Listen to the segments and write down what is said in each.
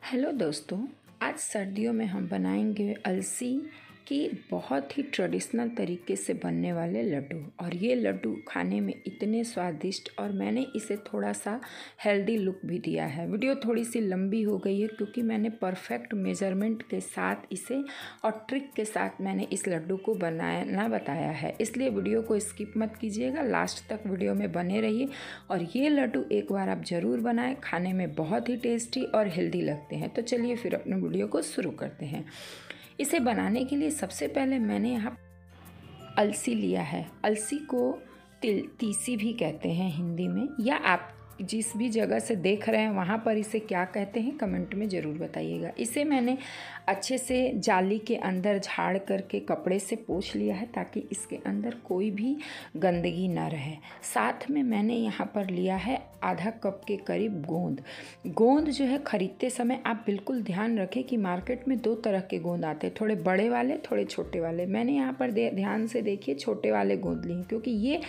Hello दोस्तों, आज सर्दियों में हम बनाएंगे अलसी की बहुत ही ट्रेडिशनल तरीके से बनने वाले लड्डू। और ये लड्डू खाने में इतने स्वादिष्ट, और मैंने इसे थोड़ा सा हेल्दी लुक भी दिया है। वीडियो थोड़ी सी लंबी हो गई है क्योंकि मैंने परफेक्ट मेजरमेंट के साथ इसे और ट्रिक के साथ मैंने इस लड्डू को बनाना बताया है, इसलिए वीडियो को स्किप मत कीजिएगा, लास्ट तक वीडियो में बने रहिए। और ये लड्डू एक बार आप ज़रूर बनाएं, खाने में बहुत ही टेस्टी और हेल्दी लगते हैं। तो चलिए फिर अपने वीडियो को शुरू करते हैं। इसे बनाने के लिए सबसे पहले मैंने यहाँ अलसी लिया है। अलसी को तीसी भी कहते हैं हिंदी में, या आप जिस भी जगह से देख रहे हैं वहाँ पर इसे क्या कहते हैं कमेंट में ज़रूर बताइएगा। इसे मैंने अच्छे से जाली के अंदर झाड़ करके कपड़े से पोंछ लिया है ताकि इसके अंदर कोई भी गंदगी ना रहे। साथ में मैंने यहाँ पर लिया है आधा कप के करीब गोंद जो है ख़रीदते समय आप बिल्कुल ध्यान रखें कि मार्केट में दो तरह के गोंद आते हैं, थोड़े बड़े वाले, थोड़े छोटे वाले। मैंने यहाँ पर ध्यान से देखिए छोटे वाले गोंद लिए क्योंकि ये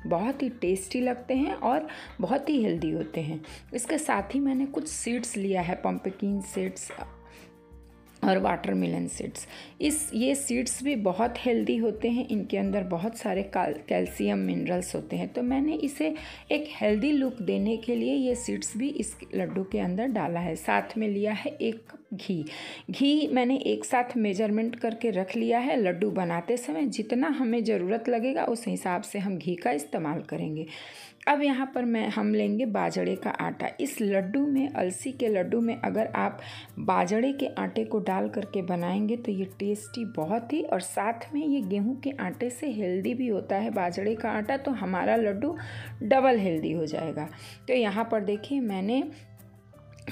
बहुत ही टेस्टी लगते हैं और बहुत ही हेल्दी होते हैं। इसके साथ ही मैंने कुछ सीड्स लिया है, पंपकिन सीड्स और वाटरमेलन सीड्स। ये सीड्स भी बहुत हेल्दी होते हैं, इनके अंदर बहुत सारे कैल्शियम मिनरल्स होते हैं। तो मैंने इसे एक हेल्दी लुक देने के लिए ये सीड्स भी इस लड्डू के अंदर डाला है। साथ में लिया है 1 कप घी मैंने एक साथ मेजरमेंट करके रख लिया है। लड्डू बनाते समय जितना हमें ज़रूरत लगेगा उस हिसाब से हम घी का इस्तेमाल करेंगे। अब यहाँ पर हम लेंगे बाजरे का आटा। इस लड्डू में, अलसी के लड्डू में अगर आप बाजरे के आटे को डाल करके बनाएंगे तो ये टेस्टी बहुत ही, और साथ में ये गेहूं के आटे से हेल्दी भी होता है बाजरे का आटा, तो हमारा लड्डू डबल हेल्दी हो जाएगा। तो यहाँ पर देखिए मैंने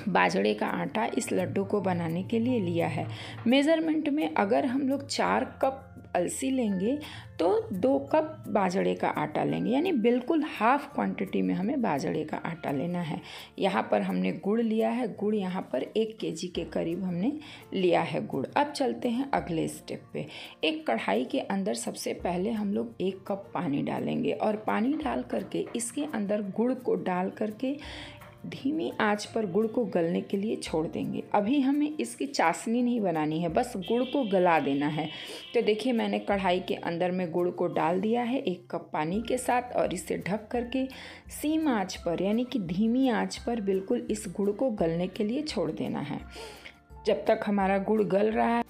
बाजरे का आटा इस लड्डू को बनाने के लिए लिया है। मेज़रमेंट में अगर हम लोग 4 कप अलसी लेंगे तो 2 कप बाजरे का आटा लेंगे, यानी बिल्कुल हाफ क्वांटिटी में हमें बाजरे का आटा लेना है। यहाँ पर हमने गुड़ लिया है। गुड़ यहाँ पर 1 केजी के करीब हमने लिया है गुड़। अब चलते हैं अगले स्टेप पे। एक कढ़ाई के अंदर सबसे पहले हम लोग 1 कप पानी डालेंगे और पानी डाल करके इसके अंदर गुड़ को डाल करके धीमी आंच पर गुड़ को गलने के लिए छोड़ देंगे। अभी हमें इसकी चाशनी नहीं बनानी है, बस गुड़ को गला देना है। तो देखिए मैंने कढ़ाई के अंदर में गुड़ को डाल दिया है 1 कप पानी के साथ, और इसे ढक करके सीम आंच पर, यानी कि धीमी आंच पर बिल्कुल इस गुड़ को गलने के लिए छोड़ देना है जब तक हमारा गुड़ गल रहा है।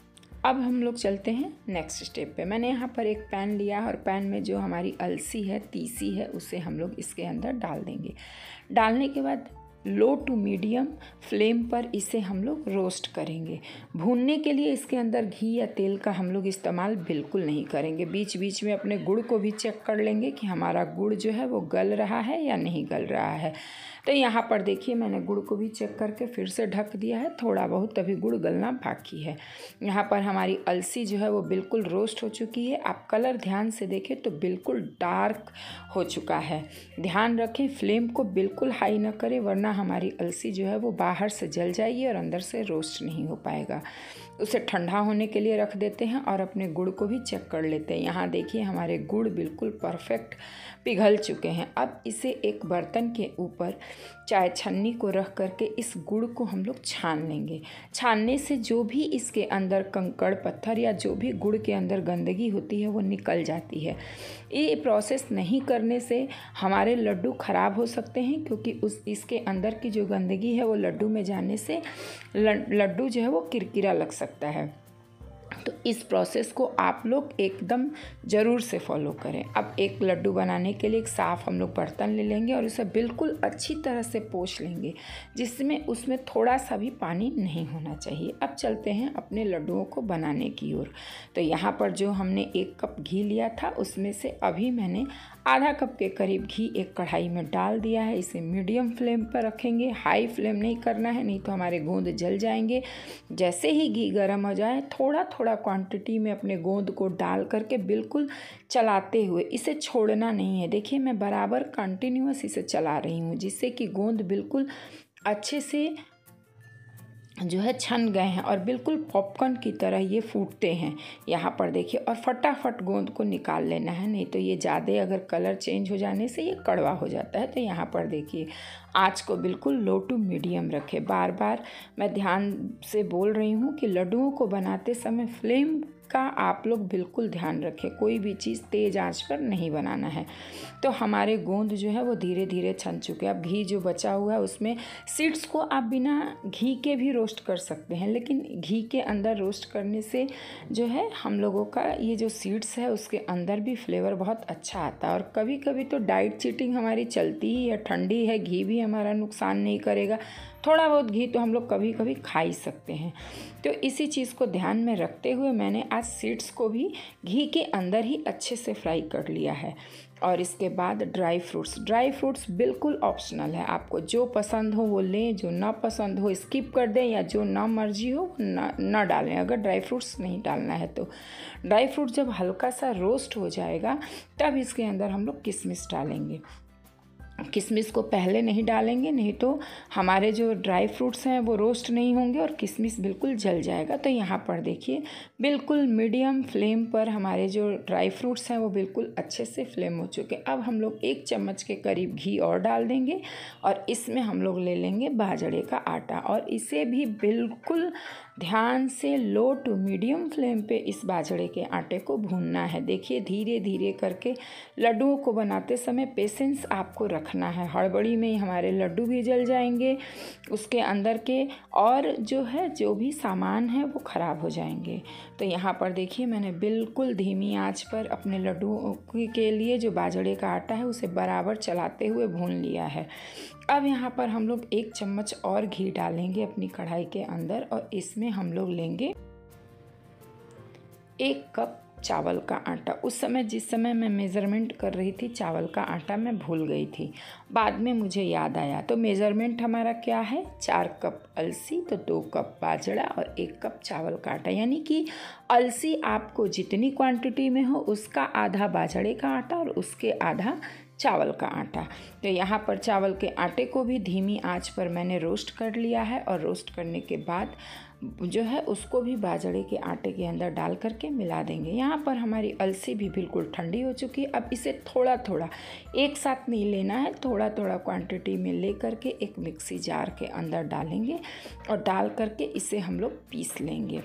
अब हम लोग चलते हैं नेक्स्ट स्टेप पे। मैंने यहाँ पर एक पैन लिया और पैन में जो हमारी अलसी है, तीसी है, उसे हम लोग इसके अंदर डाल देंगे। डालने के बाद लो टू मीडियम फ्लेम पर इसे हम लोग रोस्ट करेंगे। भूनने के लिए इसके अंदर घी या तेल का हम लोग इस्तेमाल बिल्कुल नहीं करेंगे। बीच बीच में अपने गुड़ को भी चेक कर लेंगे कि हमारा गुड़ जो है वो गल रहा है या नहीं गल रहा है। तो यहाँ पर देखिए मैंने गुड़ को भी चेक करके फिर से ढक दिया है। थोड़ा बहुत अभी गुड़ गलना बाकी है। यहाँ पर हमारी अलसी जो है वो बिल्कुल रोस्ट हो चुकी है। आप कलर ध्यान से देखें तो बिल्कुल डार्क हो चुका है। ध्यान रखें फ्लेम को बिल्कुल हाई ना करें, वरना हमारी अलसी जो है वो बाहर से जल जाएगी और अंदर से रोस्ट नहीं हो पाएगा। उसे ठंडा होने के लिए रख देते हैं और अपने गुड़ को भी चेक कर लेते हैं। यहाँ देखिए हमारे गुड़ बिल्कुल परफेक्ट पिघल चुके हैं। अब इसे एक बर्तन के ऊपर चाय छन्नी को रख करके इस गुड़ को हम लोग छान लेंगे। छानने से जो भी इसके अंदर कंकड़ पत्थर या जो भी गुड़ के अंदर गंदगी होती है वो निकल जाती है। ये प्रोसेस नहीं करने से हमारे लड्डू ख़राब हो सकते हैं, क्योंकि इसके अंदर की जो गंदगी है वो लड्डू में जाने से लड्डू जो है वो किरकिरा लग सकता है। तो इस प्रोसेस को आप लोग एकदम ज़रूर से फॉलो करें। अब एक लड्डू बनाने के लिए एक साफ़ हम लोग बर्तन ले लेंगे और उसे बिल्कुल अच्छी तरह से पोंछ लेंगे, जिसमें उसमें थोड़ा सा भी पानी नहीं होना चाहिए। अब चलते हैं अपने लड्डुओं को बनाने की ओर। तो यहाँ पर जो हमने 1 कप घी लिया था उसमें से अभी मैंने आधा कप के करीब घी एक कढ़ाई में डाल दिया है। इसे मीडियम फ्लेम पर रखेंगे, हाई फ्लेम नहीं करना है, नहीं तो हमारे गोंद जल जाएंगे। जैसे ही घी गर्म हो जाए थोड़ा थोड़ा क्वांटिटी में अपने गोंद को डाल करके बिल्कुल चलाते हुए, इसे छोड़ना नहीं है। देखिए मैं बराबर कंटिन्यूअस इसे चला रही हूँ जिससे कि गोंद बिल्कुल अच्छे से जो है छन गए हैं और बिल्कुल पॉपकॉर्न की तरह ये फूटते हैं। यहाँ पर देखिए, और फटाफट गोंद को निकाल लेना है, नहीं तो ये ज़्यादा अगर कलर चेंज हो जाने से ये कड़वा हो जाता है। तो यहाँ पर देखिए, आँच को बिल्कुल लो टू मीडियम रखें। बार बार मैं ध्यान से बोल रही हूँ कि लड्डुओं को बनाते समय फ्लेम का आप लोग बिल्कुल ध्यान रखें, कोई भी चीज़ तेज़ आंच पर नहीं बनाना है। तो हमारे गोंद जो है वो धीरे धीरे छन चुके हैं। अब घी जो बचा हुआ है उसमें सीड्स को आप बिना घी के भी रोस्ट कर सकते हैं, लेकिन घी के अंदर रोस्ट करने से जो है हम लोगों का ये जो सीड्स है उसके अंदर भी फ्लेवर बहुत अच्छा आता है। और कभी कभी तो डाइट चीटिंग हमारी चलती ही है, ठंडी है, घी भी हमारा नुकसान नहीं करेगा, थोड़ा बहुत घी तो हम लोग कभी कभी खा ही सकते हैं। तो इसी चीज़ को ध्यान में रखते हुए मैंने आज सीड्स को भी घी के अंदर ही अच्छे से फ्राई कर लिया है। और इसके बाद ड्राई फ्रूट्स बिल्कुल ऑप्शनल है, आपको जो पसंद हो वो लें, जो ना पसंद हो स्किप कर दें, या जो ना मर्जी हो ना डालें अगर ड्राई फ्रूट्स नहीं डालना है तो। ड्राई फ्रूट जब हल्का सा रोस्ट हो जाएगा तब इसके अंदर हम लोग किशमिश डालेंगे। किशमिश को पहले नहीं डालेंगे, नहीं तो हमारे जो ड्राई फ्रूट्स हैं वो रोस्ट नहीं होंगे और किशमिश बिल्कुल जल जाएगा। तो यहाँ पर देखिए, बिल्कुल मीडियम फ्लेम पर हमारे जो ड्राई फ्रूट्स हैं वो बिल्कुल अच्छे से फ्लेम हो चुके। अब हम लोग 1 चम्मच के करीब घी और डाल देंगे और इसमें हम लोग ले लेंगे बाजरे का आटा और इसे भी बिल्कुल ध्यान से लो टू मीडियम फ्लेम पे इस बाजरे के आटे को भूनना है। देखिए, धीरे धीरे करके लड्डुओं को बनाते समय पेशेंस आपको रखना है, हड़बड़ी में ही हमारे लड्डू भी जल जाएंगे उसके अंदर के, और जो है जो भी सामान है वो ख़राब हो जाएंगे। तो यहाँ पर देखिए, मैंने बिल्कुल धीमी आंच पर अपने लड्डुओं के लिए जो बाजरे का आटा है उसे बराबर चलाते हुए भून लिया है। अब यहाँ पर हम लोग 1 चम्मच और घी डालेंगे अपनी कढ़ाई के अंदर और इसमें हम लोग लेंगे 1 कप चावल का आटा। उस समय जिस समय मैं मेज़रमेंट कर रही थी चावल का आटा मैं भूल गई थी, बाद में मुझे याद आया। तो मेज़रमेंट हमारा क्या है, 4 कप अलसी, तो 2 कप बाजरा और 1 कप चावल का आटा। यानी कि अलसी आपको जितनी क्वांटिटी में हो उसका आधा बाजरे का आटा और उसके आधा चावल का आटा। तो यहाँ पर चावल के आटे को भी धीमी आंच पर मैंने रोस्ट कर लिया है और रोस्ट करने के बाद जो है उसको भी बाजरे के आटे के अंदर डाल करके मिला देंगे। यहाँ पर हमारी अलसी भी बिल्कुल ठंडी हो चुकी है। अब इसे थोड़ा थोड़ा, एक साथ नहीं लेना है, थोड़ा थोड़ा क्वांटिटी में ले करके एक मिक्सी जार के अंदर डालेंगे और डाल करके इसे हम लोग पीस लेंगे।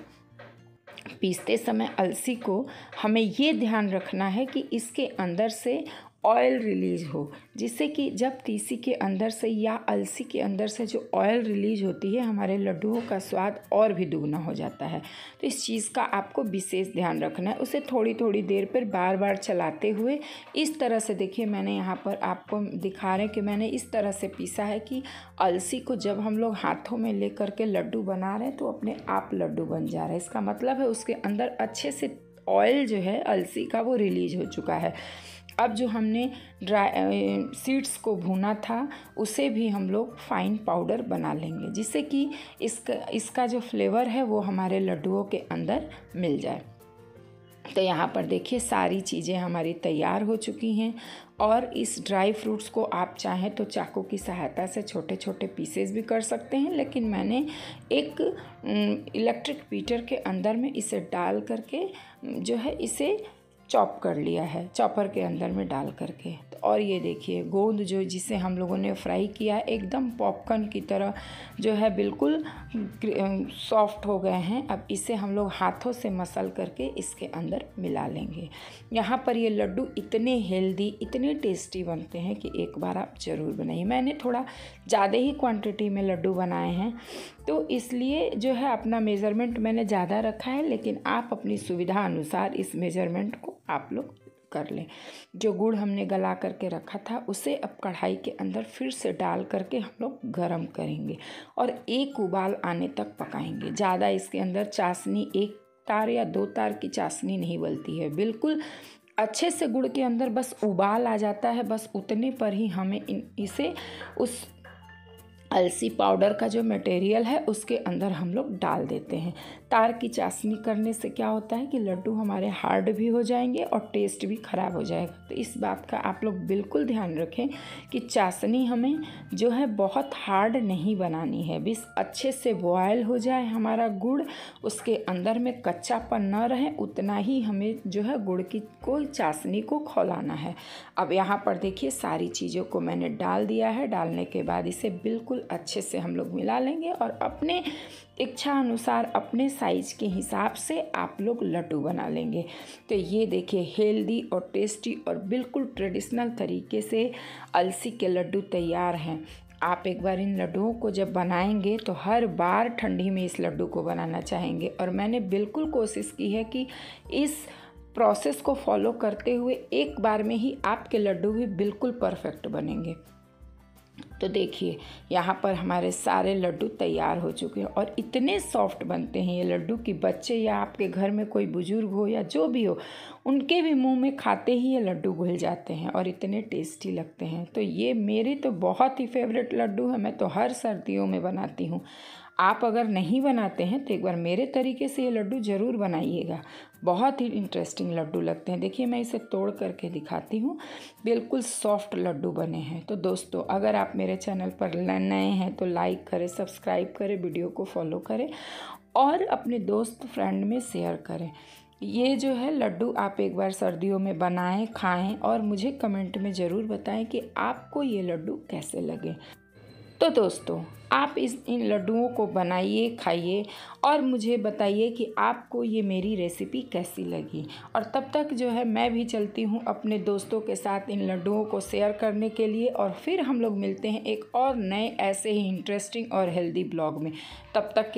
पीसते समय अलसी को हमें ये ध्यान रखना है कि इसके अंदर से ऑयल रिलीज़ हो, जिससे कि जब तीसी के अंदर से या अलसी के अंदर से जो ऑयल रिलीज होती है हमारे लड्डुओं का स्वाद और भी दुगना हो जाता है। तो इस चीज़ का आपको विशेष ध्यान रखना है। उसे थोड़ी थोड़ी देर पर बार बार चलाते हुए इस तरह से, देखिए मैंने यहाँ पर आपको दिखा रहे हैं कि मैंने इस तरह से पीसा है कि अलसी को जब हम लोग हाथों में ले करके लड्डू बना रहे हैं तो अपने आप लड्डू बन जा रहा है। इसका मतलब है उसके अंदर अच्छे से ऑयल जो है अलसी का वो रिलीज हो चुका है। अब जो हमने सीड्स को भूना था उसे भी हम लोग फाइन पाउडर बना लेंगे, जिससे कि इसका जो फ्लेवर है वो हमारे लड्डुओं के अंदर मिल जाए। तो यहाँ पर देखिए सारी चीज़ें हमारी तैयार हो चुकी हैं और इस ड्राई फ्रूट्स को आप चाहें तो चाकू की सहायता से छोटे छोटे पीसेस भी कर सकते हैं, लेकिन मैंने एक इलेक्ट्रिक बीटर के अंदर में इसे डाल करके जो है इसे चॉप कर लिया है, चॉपर के अंदर में डाल करके। और ये देखिए गोंद जो जिसे हम लोगों ने फ्राई किया एकदम पॉपकॉर्न की तरह जो है बिल्कुल सॉफ्ट हो गए हैं। अब इसे हम लोग हाथों से मसल करके इसके अंदर मिला लेंगे। यहाँ पर ये लड्डू इतने हेल्दी, इतने टेस्टी बनते हैं कि एक बार आप ज़रूर बनाइए। मैंने थोड़ा ज़्यादा ही क्वांटिटी में लड्डू बनाए हैं तो इसलिए जो है अपना मेज़रमेंट मैंने ज़्यादा रखा है, लेकिन आप अपनी सुविधा अनुसार इस मेज़रमेंट को आप लोग कर लें। जो गुड़ हमने गला करके रखा था उसे अब कढ़ाई के अंदर फिर से डाल करके हम लोग गरम करेंगे और 1 उबाल आने तक पकाएंगे। ज़्यादा इसके अंदर चाशनी 1 तार या 2 तार की चाशनी नहीं बनती है, बिल्कुल अच्छे से गुड़ के अंदर बस उबाल आ जाता है, बस उतने पर ही हमें इसे उस अलसी पाउडर का जो मटेरियल है उसके अंदर हम लोग डाल देते हैं। तार की चाशनी करने से क्या होता है कि लड्डू हमारे हार्ड भी हो जाएंगे और टेस्ट भी ख़राब हो जाएगा। तो इस बात का आप लोग बिल्कुल ध्यान रखें कि चाशनी हमें जो है बहुत हार्ड नहीं बनानी है। बस अच्छे से बॉयल हो जाए हमारा गुड़, उसके अंदर में कच्चापन न रहे, उतना ही हमें जो है गुड़ की चाशनी को खौलाना है। अब यहाँ पर देखिए सारी चीज़ों को मैंने डाल दिया है। डालने के बाद इसे बिल्कुल अच्छे से हम लोग मिला लेंगे और अपने इच्छा अनुसार अपने साइज़ के हिसाब से आप लोग लड्डू बना लेंगे। तो ये देखिए हेल्दी और टेस्टी और बिल्कुल ट्रेडिशनल तरीके से अलसी के लड्डू तैयार हैं। आप एक बार इन लड्डुओं को जब बनाएंगे तो हर बार ठंडी में इस लड्डू को बनाना चाहेंगे। और मैंने बिल्कुल कोशिश की है कि इस प्रोसेस को फॉलो करते हुए एक बार में ही आपके लड्डू भी बिल्कुल परफेक्ट बनेंगे। तो देखिए यहाँ पर हमारे सारे लड्डू तैयार हो चुके हैं और इतने सॉफ्ट बनते हैं ये लड्डू कि बच्चे या आपके घर में कोई बुजुर्ग हो या जो भी हो, उनके भी मुंह में खाते ही ये लड्डू घुल जाते हैं और इतने टेस्टी लगते हैं। तो ये मेरे तो बहुत ही फेवरेट लड्डू है, मैं तो हर सर्दियों में बनाती हूँ। आप अगर नहीं बनाते हैं तो एक बार मेरे तरीके से ये लड्डू ज़रूर बनाइएगा, बहुत ही इंटरेस्टिंग लड्डू लगते हैं। देखिए मैं इसे तोड़ करके दिखाती हूँ, बिल्कुल सॉफ्ट लड्डू बने हैं। तो दोस्तों अगर आप मेरे चैनल पर नए हैं तो लाइक करें, सब्सक्राइब करें, वीडियो को फॉलो करें और अपने दोस्त फ्रेंड में शेयर करें। ये जो है लड्डू आप एक बार सर्दियों में बनाएं, खाएं और मुझे कमेंट में ज़रूर बताएं कि आपको ये लड्डू कैसे लगे। तो दोस्तों आप इन लड्डुओं को बनाइए, खाइए और मुझे बताइए कि आपको ये मेरी रेसिपी कैसी लगी। और तब तक जो है मैं भी चलती हूँ अपने दोस्तों के साथ इन लड्डुओं को शेयर करने के लिए और फिर हम लोग मिलते हैं एक और नए ऐसे ही इंटरेस्टिंग और हेल्दी ब्लॉग में। तब तक के